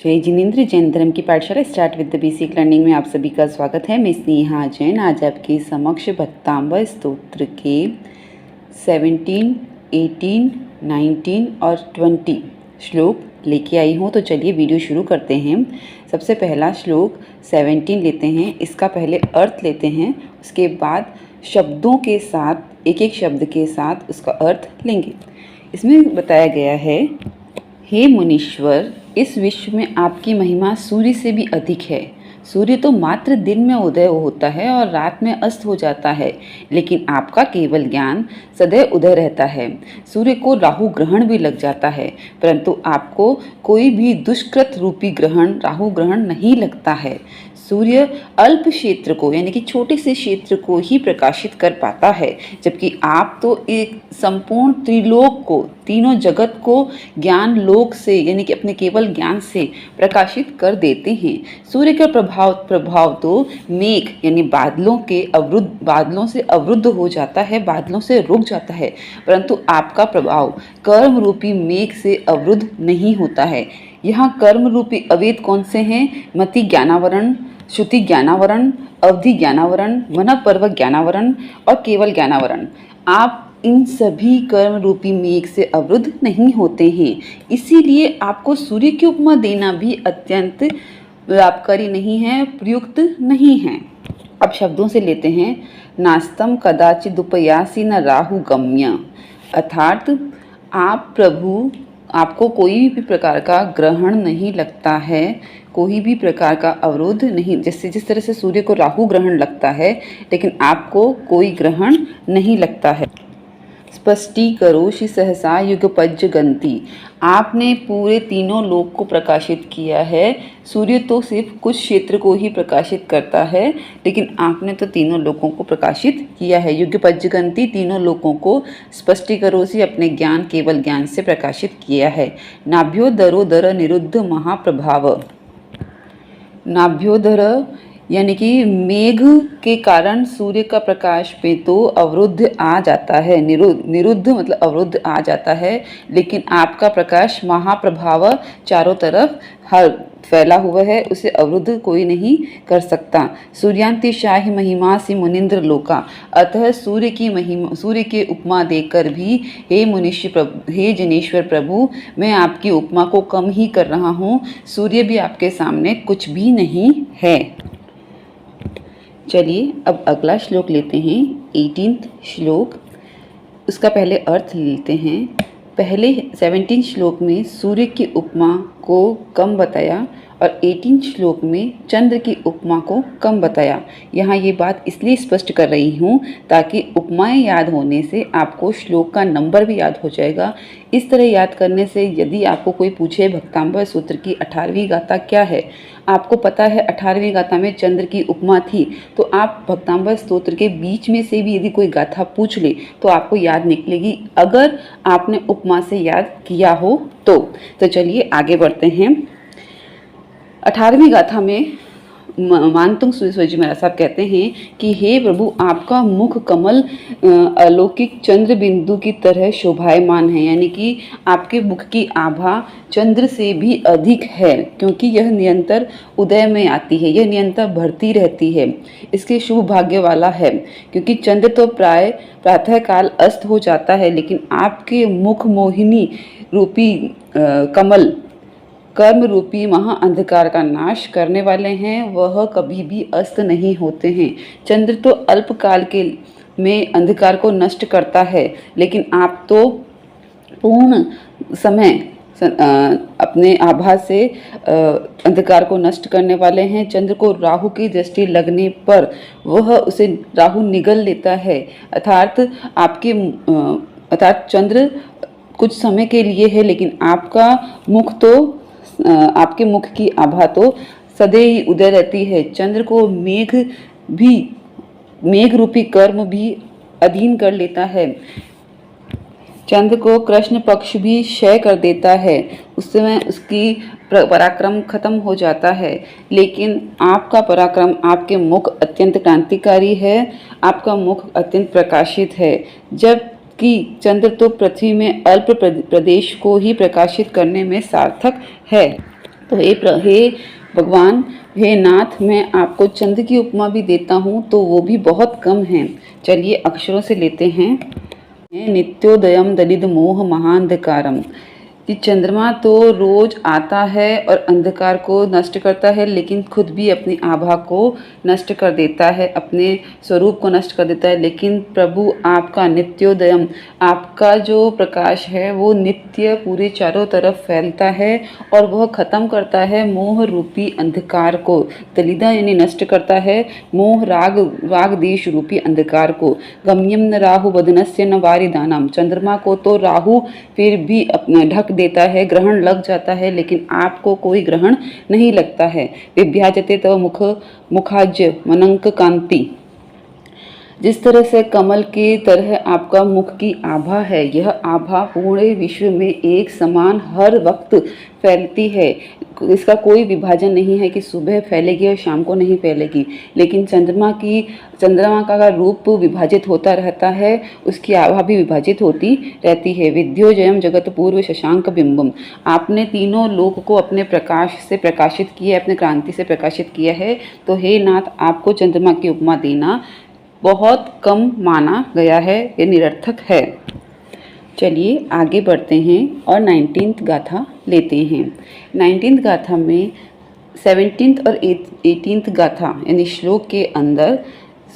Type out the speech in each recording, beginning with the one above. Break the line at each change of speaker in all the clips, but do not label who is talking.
जय जिनेंद्र जैन धर्म की पाठशाला start with the basic learning में आप सभी का स्वागत है। मैं स्नेहा जैन आज आपके समक्ष भक्तांबर स्तोत्र के 17, 18, 19 और 20 श्लोक लेके आई हूँ। तो चलिए वीडियो शुरू करते हैं। सबसे पहला श्लोक 17 लेते हैं, इसका पहले अर्थ लेते हैं, उसके बाद शब्दों के साथ एक एक शब्द के साथ उसका अर्थ लेंगे। इसमें बताया गया है, हे मुनीश्वर, इस विश्व में आपकी महिमा सूर्य से भी अधिक है। सूर्य तो मात्र दिन में उदय होता है और रात में अस्त हो जाता है, लेकिन आपका केवल ज्ञान सदैव उदय रहता है। सूर्य को राहु ग्रहण भी लग जाता है, परंतु आपको कोई भी दुष्कृत रूपी ग्रहण राहु ग्रहण नहीं लगता है। सूर्य अल्प क्षेत्र को यानी कि छोटे से क्षेत्र को ही प्रकाशित कर पाता है, जबकि आप तो एक संपूर्ण त्रिलोक को, तीनों जगत को ज्ञान लोक से यानी कि अपने केवल ज्ञान से प्रकाशित कर देते हैं। सूर्य का प्रभाव तो मेघ यानी बादलों से अवरुद्ध हो जाता है, बादलों से रुक जाता है, परंतु आपका प्रभाव कर्म रूपी मेघ से अवरुद्ध नहीं होता है। यहाँ कर्म रूपी अवेद कौन से हैं? मति ज्ञानावरण, श्रुति ज्ञानावरण, अवधि ज्ञानावरण, मन पर्व ज्ञानावरण और केवल ज्ञानावरण। आप इन सभी कर्म रूपी मेघ से अवरुद्ध नहीं होते हैं, इसीलिए आपको सूर्य की उपमा देना भी अत्यंत लाभकारी नहीं है, प्रयुक्त नहीं है। अब शब्दों से लेते हैं। नास्तम कदाचित उपयासी न राहु गम्य, अर्थात आप प्रभु, आपको कोई भी प्रकार का ग्रहण नहीं लगता है, कोई भी प्रकार का अवरोध नहीं। जैसे जिस तरह से सूर्य को राहु ग्रहण लगता है, लेकिन आपको कोई ग्रहण नहीं लगता है। स्पष्टीकरोषि सहसा युगपज्ज गंती, आपने पूरे तीनों लोक को प्रकाशित किया है। सूर्य तो सिर्फ कुछ क्षेत्र को ही प्रकाशित करता है, लेकिन आपने तो तीनों लोकों को प्रकाशित किया है। युगपज्ज गंती, तीनों लोकों को स्पष्टीकरोषि अपने ज्ञान केवल ज्ञान से प्रकाशित किया है। नाभ्योदरोदर निरुद्ध महाप्रभाव, नाभ्योदर यानी कि मेघ के कारण सूर्य का प्रकाश पे तो अवरुद्ध आ जाता है, निरुद्ध मतलब अवरुद्ध आ जाता है, लेकिन आपका प्रकाश महाप्रभाव चारों तरफ हर फैला हुआ है, उसे अवरुद्ध कोई नहीं कर सकता। सूर्यांति शाही महिमा से मुनिंद्र लोका, अतः सूर्य की महिमा, सूर्य के उपमा देकर भी हे जिनेश्वर प्रभु, मैं आपकी उपमा को कम ही कर रहा हूँ। सूर्य भी आपके सामने कुछ भी नहीं है। चलिए अब अगला श्लोक लेते हैं, 18 श्लोक, उसका पहले अर्थ लेते हैं। पहले 17 श्लोक में सूर्य की उपमा को कम बताया और 18 श्लोक में चंद्र की उपमा को कम बताया। यहाँ ये बात इसलिए स्पष्ट कर रही हूँ ताकि उपमाएं याद होने से आपको श्लोक का नंबर भी याद हो जाएगा। इस तरह याद करने से यदि आपको कोई पूछे भक्तांबर सूत्र की 18वीं गाथा क्या है, आपको पता है 18वीं गाथा में चंद्र की उपमा थी, तो आप भक्तांबर स्तोत्र के बीच में से भी यदि कोई गाथा पूछ ले तो आपको याद निकलेगी, अगर आपने उपमा से याद किया हो तो चलिए आगे बढ़ते हैं। 18वीं गाथा में मानतुंग सूर्यजी महाराज साहब कहते हैं कि हे प्रभु, आपका मुख कमल अलौकिक चंद्र बिंदु की तरह शोभायमान है, यानी कि आपके मुख की आभा चंद्र से भी अधिक है, क्योंकि यह निरंतर उदय में आती है, यह निरंतर बढ़ती रहती है। इसके शुभ भाग्य वाला है, क्योंकि चंद्र तो प्राय प्रातः काल अस्त हो जाता है, लेकिन आपके मुख मोहिनी रूपी कमल कर्म रूपी महा अंधकार का नाश करने वाले हैं, वह कभी भी अस्त नहीं होते हैं। चंद्र तो अल्पकाल के में अंधकार को नष्ट करता है, लेकिन आप तो पूर्ण समय अपने आभा से अंधकार को नष्ट करने वाले हैं। चंद्र को राहु की दृष्टि लगने पर वह उसे राहु निगल लेता है, अर्थात चंद्र कुछ समय के लिए है, लेकिन आपके मुख की आभा तो सदैव ही उदय रहती है। चंद्र को मेघ रूपी कर्म भी अधीन कर लेता है। चंद्र को कृष्ण पक्ष भी क्षय कर देता है, उस समय उसकी पराक्रम खत्म हो जाता है, लेकिन आपका पराक्रम, आपके मुख अत्यंत क्रांतिकारी है, आपका मुख अत्यंत प्रकाशित है। जब कि चंद्र तो पृथ्वी में अल्प प्रदेश को ही प्रकाशित करने में सार्थक है। तो हे भगवान, हे नाथ, मैं आपको चंद्र की उपमा भी देता हूँ तो वो भी बहुत कम है। चलिए अक्षरों से लेते हैं। नित्योदयम दलित मोह महांधकारम, कि चंद्रमा तो रोज आता है और अंधकार को नष्ट करता है, लेकिन खुद भी अपनी आभा को नष्ट कर देता है, अपने स्वरूप को नष्ट कर देता है। लेकिन प्रभु आपका नित्योदयम, आपका जो प्रकाश है वो नित्य पूरे चारों तरफ फैलता है और वह खत्म करता है मोह रूपी अंधकार को। दलिदा यानी नष्ट करता है मोह राग देश रूपी अंधकार को। गम्यम न राहु बदनस्य न वारिदानम, चंद्रमा को तो राहु फिर भी अपना ढक देता है, ग्रहण लग जाता है, लेकिन आपको कोई ग्रहण नहीं लगता है। विभ्याजते तव मुखाज्य मनंक कांति, जिस तरह से कमल की तरह आपका मुख की आभा है, यह आभा पूरे विश्व में एक समान हर वक्त फैलती है। इसका कोई विभाजन नहीं है कि सुबह फैलेगी और शाम को नहीं फैलेगी, लेकिन चंद्रमा का रूप विभाजित होता रहता है, उसकी आभा भी विभाजित होती रहती है। विद्योजयम जगत पूर्व शशांक बिंबम, आपने तीनों लोक को अपने प्रकाश से प्रकाशित किया, अपने क्रांति से प्रकाशित किया है। तो हे नाथ, आपको चंद्रमा की उपमा देना बहुत कम माना गया है, ये निरर्थक है। चलिए आगे बढ़ते हैं और 19th गाथा लेते हैं। 19th गाथा में 17th और 18th गाथा यानी श्लोक के अंदर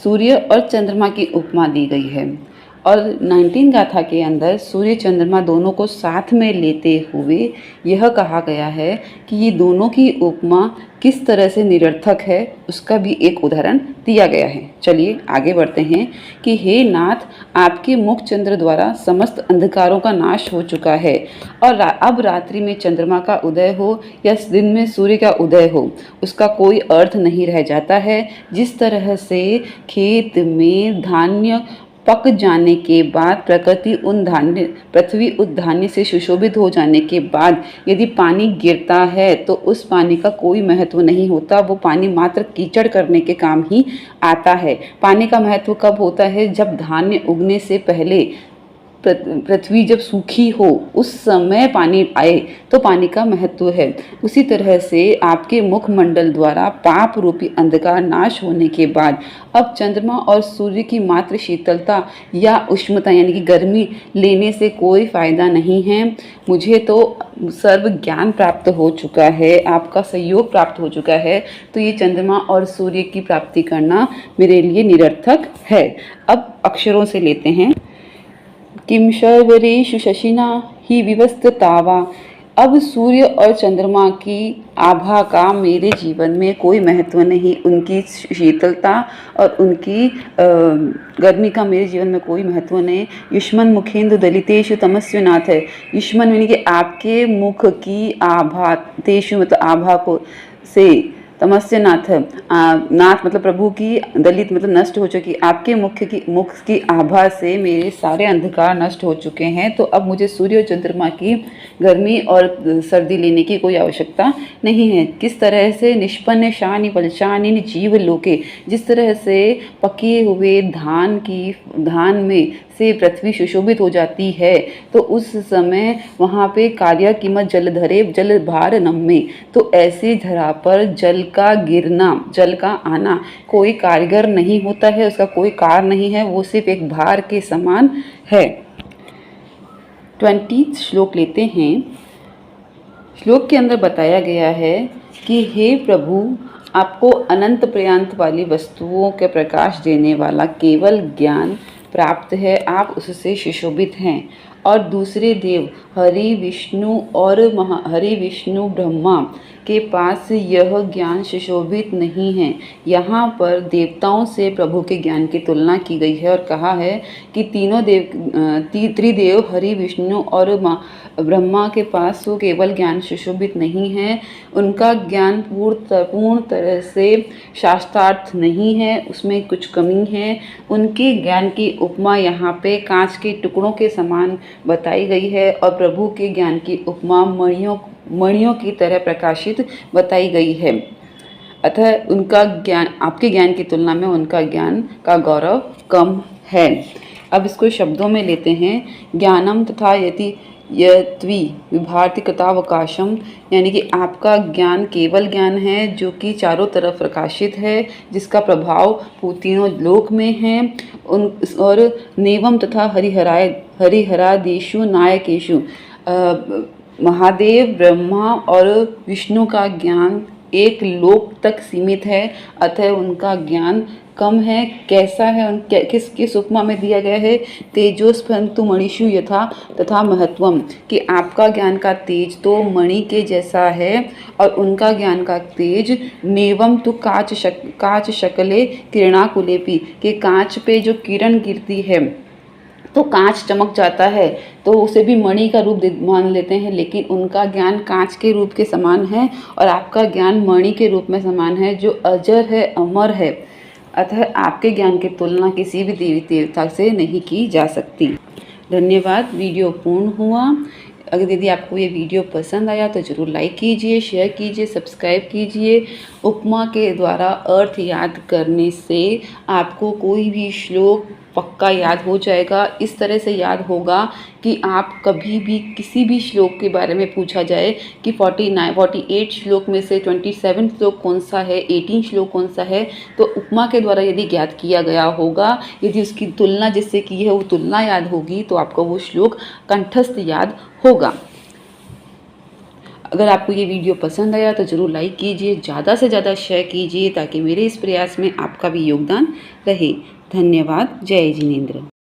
सूर्य और चंद्रमा की उपमा दी गई है, और 19 गाथा के अंदर सूर्य चंद्रमा दोनों को साथ में लेते हुए यह कहा गया है कि ये दोनों की उपमा किस तरह से निरर्थक है, उसका भी एक उदाहरण दिया गया है। चलिए आगे बढ़ते हैं कि हे नाथ, आपके मुख चंद्र द्वारा समस्त अंधकारों का नाश हो चुका है, और अब रात्रि में चंद्रमा का उदय हो या दिन में सूर्य का उदय हो, उसका कोई अर्थ नहीं रह जाता है। जिस तरह से खेत में धान्य पक जाने के बाद पृथ्वी उस धान्य से सुशोभित हो जाने के बाद यदि पानी गिरता है तो उस पानी का कोई महत्व नहीं होता, वो पानी मात्र कीचड़ करने के काम ही आता है। पानी का महत्व कब होता है? जब धान्य उगने से पहले पृथ्वी जब सूखी हो उस समय पानी आए तो पानी का महत्व है। उसी तरह से आपके मुखमंडल द्वारा पाप रूपी अंधकार नाश होने के बाद अब चंद्रमा और सूर्य की मात्र शीतलता या उष्णता यानी कि गर्मी लेने से कोई फायदा नहीं है। मुझे तो सर्व ज्ञान प्राप्त हो चुका है, आपका सहयोग प्राप्त हो चुका है, तो ये चंद्रमा और सूर्य की प्राप्ति करना मेरे लिए निरर्थक है। अब अक्षरों से लेते हैं। किम शर्वरेषु शशिना ही विवस्त्रतावा, अब सूर्य और चंद्रमा की आभा का मेरे जीवन में कोई महत्व नहीं, उनकी शीतलता और उनकी गर्मी का मेरे जीवन में कोई महत्व नहीं। युष्मन मुखेंदु दलितेषु तमस्विनाथ है, युष्मन यानी कि आपके मुख की आभा, तेषु मतलब आभा को से, तमस्य नाथ, नाथ मतलब प्रभु की, दलित मतलब नष्ट हो चुकी, आपके मुख की आभा से मेरे सारे अंधकार नष्ट हो चुके हैं। तो अब मुझे सूर्य और चंद्रमा की गर्मी और सर्दी लेने की कोई आवश्यकता नहीं है। किस तरह से निष्पन्न शानि पलशानि जीव लोके, जिस तरह से पके हुए धान में से पृथ्वी सुशोभित हो जाती है तो उस समय वहाँ पे कार्य कीमत जल धरे जल भार नम्मे, तो ऐसे धरा पर जल का गिरना, जल का आना कोई कारगर नहीं होता है, उसका कोई कार नहीं है, वो सिर्फ एक भार के समान है। 20 श्लोक लेते हैं। श्लोक के अंदर बताया गया है कि हे प्रभु, आपको अनंत पर्यंत वाली वस्तुओं के प्रकाश देने वाला केवल ज्ञान प्राप्त है, आप उससे सुशोभित हैं, और दूसरे देव हरि विष्णु ब्रह्मा के पास यह ज्ञान सुशोभित नहीं है। यहाँ पर देवताओं से प्रभु के ज्ञान की तुलना की गई है और कहा है कि तीनों त्रिदेव हरि विष्णु और ब्रह्मा के पास वो केवल ज्ञान सुशोभित नहीं है, उनका ज्ञान पूर्ण तरह से शास्त्रार्थ नहीं है, उसमें कुछ कमी है। उनके ज्ञान की उपमा यहाँ पे कांच के टुकड़ों के समान बताई गई है और प्रभु के ज्ञान की उपमा मणियों की तरह प्रकाशित बताई गई है। अतः उनका ज्ञान आपके ज्ञान की तुलना में उनका ज्ञान का गौरव कम है। अब इसको शब्दों में लेते हैं। ज्ञानम तथा यति यत्वी विभाति कथावकाशम, यानी कि आपका ज्ञान केवल ज्ञान है जो कि चारों तरफ प्रकाशित है, जिसका प्रभाव तीनों लोक में है। और नेवम तथा हरिहरादिषु नायकेषु, महादेव ब्रह्मा और विष्णु का ज्ञान एक लोक तक सीमित है, अतः उनका ज्ञान कम है। कैसा है, किस उपमा में दिया गया है? तेजोस्फन्तु मणिषु यथा तथा महत्वम, कि आपका ज्ञान का तेज तो मणि के जैसा है और उनका ज्ञान का तेज नेवम तो काच शकले किरणाकुलेपि, कि कांच पे जो किरण गिरती है तो कांच चमक जाता है, तो उसे भी मणि का रूप मान लेते हैं, लेकिन उनका ज्ञान कांच के रूप के समान है और आपका ज्ञान मणि के रूप में समान है, जो अजर है, अमर है। अतः आपके ज्ञान की तुलना किसी भी देवी देवता से नहीं की जा सकती। धन्यवाद। वीडियो पूर्ण हुआ। अगर यदि आपको ये वीडियो पसंद आया तो ज़रूर लाइक कीजिए, शेयर कीजिए, सब्सक्राइब कीजिए। उपमा के द्वारा अर्थ याद करने से आपको कोई भी श्लोक पक्का याद हो जाएगा। इस तरह से याद होगा कि आप कभी भी किसी भी श्लोक के बारे में पूछा जाए कि 48 श्लोक में से 27 श्लोक कौन सा है, 18 श्लोक कौन सा है, तो उपमा के द्वारा यदि ज्ञात किया गया होगा, यदि उसकी तुलना जिससे की है वो तुलना याद होगी, तो आपको वो श्लोक कंठस्थ याद होगा। अगर आपको ये वीडियो पसंद आया तो ज़रूर लाइक कीजिए, ज़्यादा से ज़्यादा शेयर कीजिए, ताकि मेरे इस प्रयास में आपका भी योगदान रहे। धन्यवाद। जय जिनेंद्र।